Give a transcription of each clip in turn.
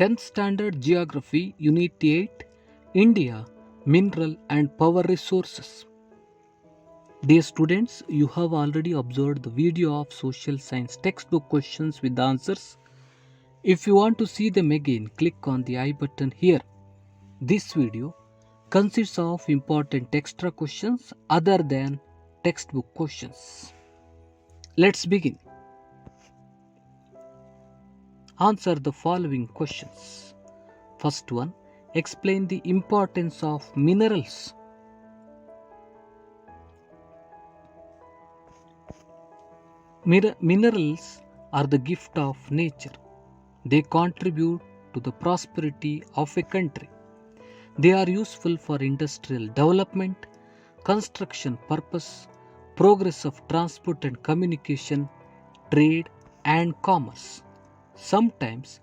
10th Standard Geography, Unit 8, India, Mineral and Power Resources. Dear students, you have already observed the video of social science textbook questions with the answers. If you want to see them again, click on the I button here. This video consists of important extra questions other than textbook questions. Let's begin. Answer the following questions. First one, explain the importance of minerals. Minerals are the gift of nature. They contribute to the prosperity of a country. They are useful for industrial development, construction purpose, progress of transport and communication, trade and commerce. Sometimes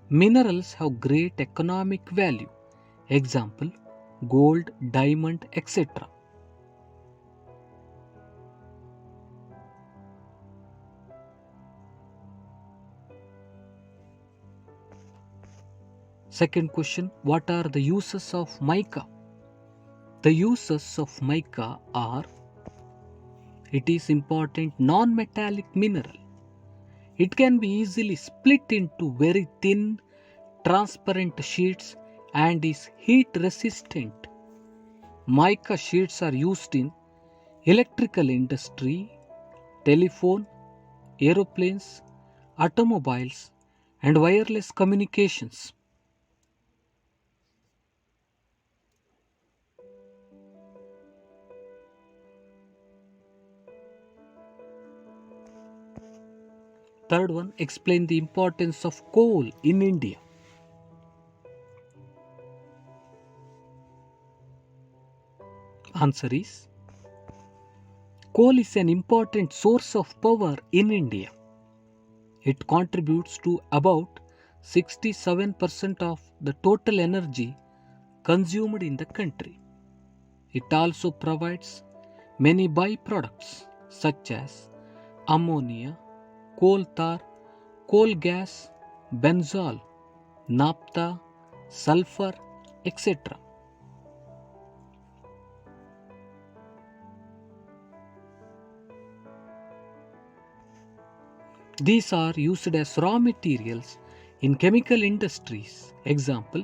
minerals have great economic value. Example, gold, diamond, etc. Second question, what are the uses of mica? The uses of mica are: it is important non-metallic mineral. It can be easily split into very thin, transparent sheets and is heat resistant. Mica sheets are used in electrical industry, telephone, aeroplanes, automobiles, and wireless communications. Third one, explain the importance of coal in India. Answer is, coal is an important source of power in India. It contributes to about 67% of the total energy consumed in the country. It also provides many byproducts such as ammonia, coal tar, coal gas, benzol, naphtha, sulfur, etc. These are used as raw materials in chemical industries. Example,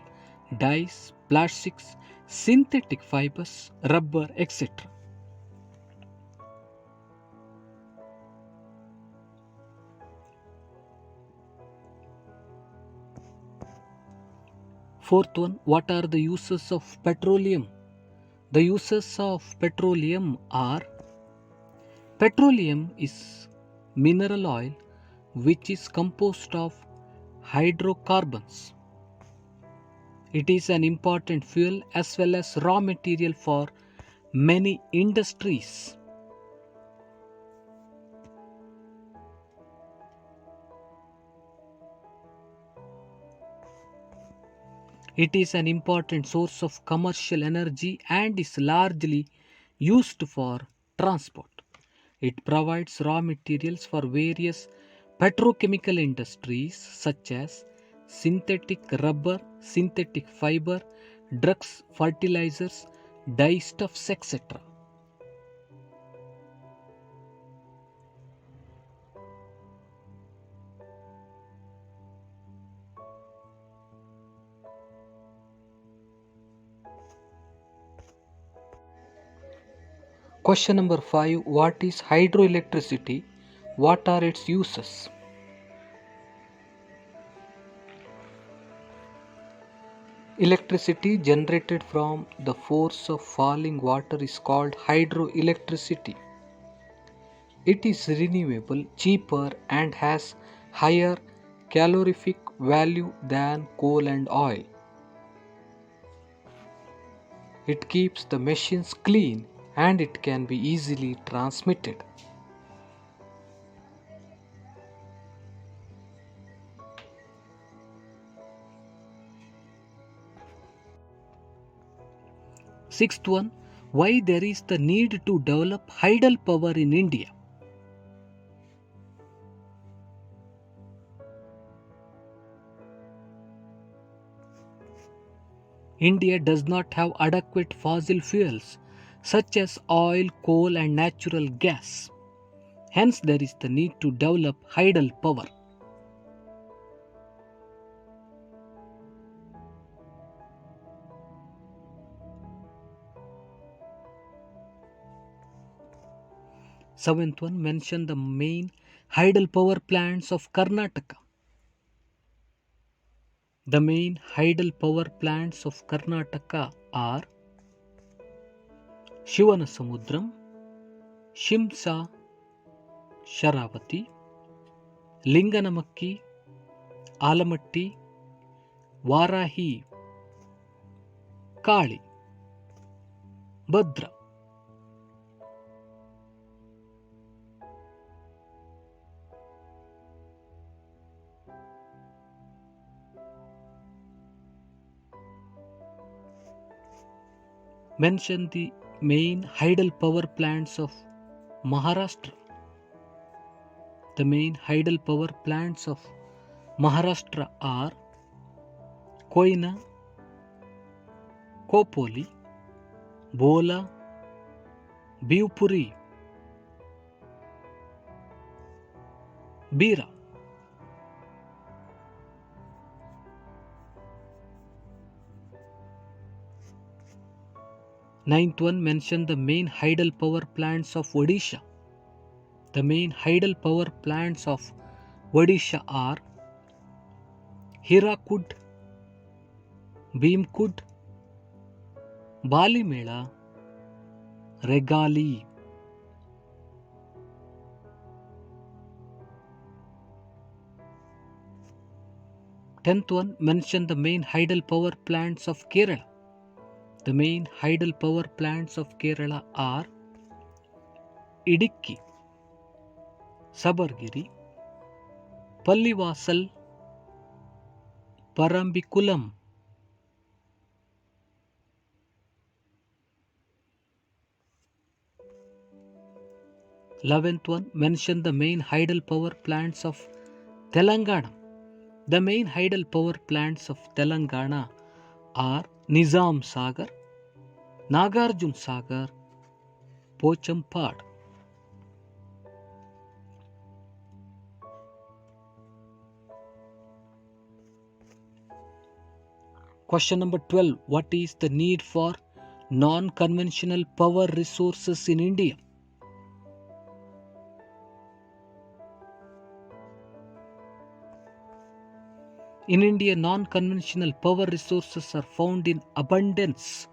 dyes, plastics, synthetic fibers, rubber, etc. Fourth one, what are the uses of petroleum? The uses of petroleum are: petroleum is mineral oil which is composed of hydrocarbons. It is an important fuel as well as raw material for many industries. It is an important source of commercial energy and is largely used for transport. It provides raw materials for various petrochemical industries such as synthetic rubber, synthetic fiber, drugs, fertilizers, dyestuffs, etc. Question number 5. What is hydroelectricity? What are its uses? Electricity generated from the force of falling water is called hydroelectricity. It is renewable, cheaper, and has higher calorific value than coal and oil. It keeps the machines clean and it can be easily transmitted. Sixth one, why there is the need to develop hydel power in India? India does not have adequate fossil fuels such as oil, coal, and natural gas. Hence, there is the need to develop tidal power. Seventh one, mention the main tidal power plants of Karnataka. The main tidal power plants of Karnataka are Shivanasamudram, Shimsa Sharavati, Linganamakki, Alamatti, Varahi, Kali, Bhadra. Mention the main tidal power plants of Maharashtra. The main tidal power plants of Maharashtra are Koyna, Kopoli, Bola, Bhivpuri, Bira. Ninth one, mention the main tidal power plants of Odisha. The main tidal power plants of Odisha are Hirakud, Bhimkud, Balimela, Regali. 10th one, mention the main tidal power plants of Kerala. The main tidal power plants of Kerala are Idikki, Sabargiri, Pallivasal, Parambikulam. 11th one, mention the main tidal power plants of Telangana. The main tidal power plants of Telangana are Nizam Sagar, Nagarjun Sagar, Pochampad. Question number 12. What is the need for non-conventional power resources in India? In India, non-conventional power resources are found in abundance.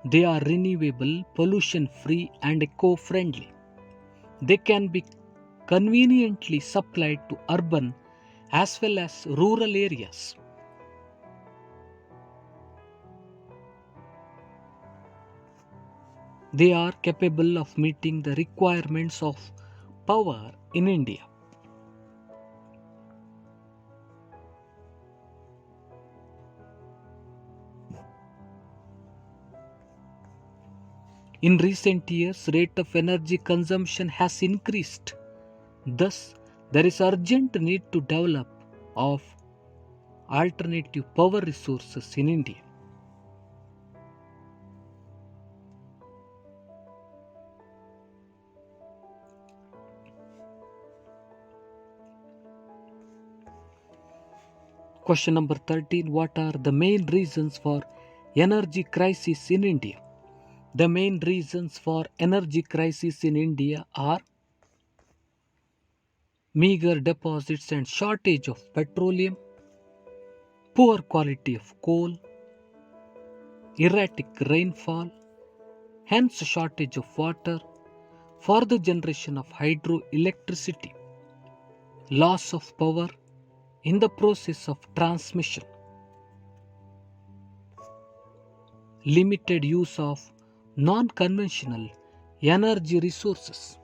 They are renewable, pollution-free, and eco-friendly. They can be conveniently supplied to urban as well as rural areas. They are capable of meeting the requirements of power in India. In recent years, rate of energy consumption has increased. Thus, there is urgent need to develop of alternative power resources in India. Question number 13. What are the main reasons for energy crisis in India? The main reasons for energy crisis in India are meager deposits and shortage of petroleum, poor quality of coal, erratic rainfall, hence shortage of water for the generation of hydroelectricity, loss of power in the process of transmission, limited use of non-conventional energy resources.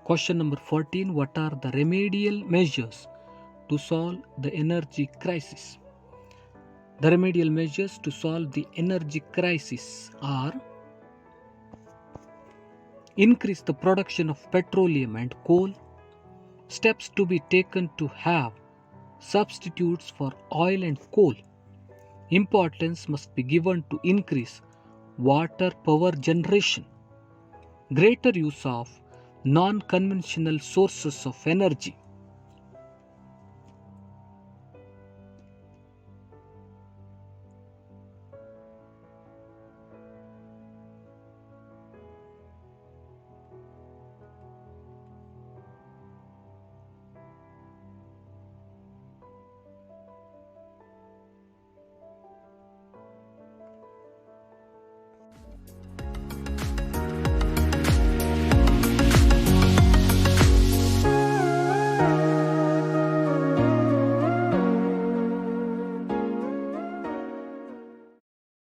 Question number 14. What are the remedial measures to solve the energy crisis? The remedial measures to solve the energy crisis are: increase the production of petroleum and coal. Steps to be taken to have substitutes for oil and coal. Importance must be given to increase water power generation. Greater use of non-conventional sources of energy.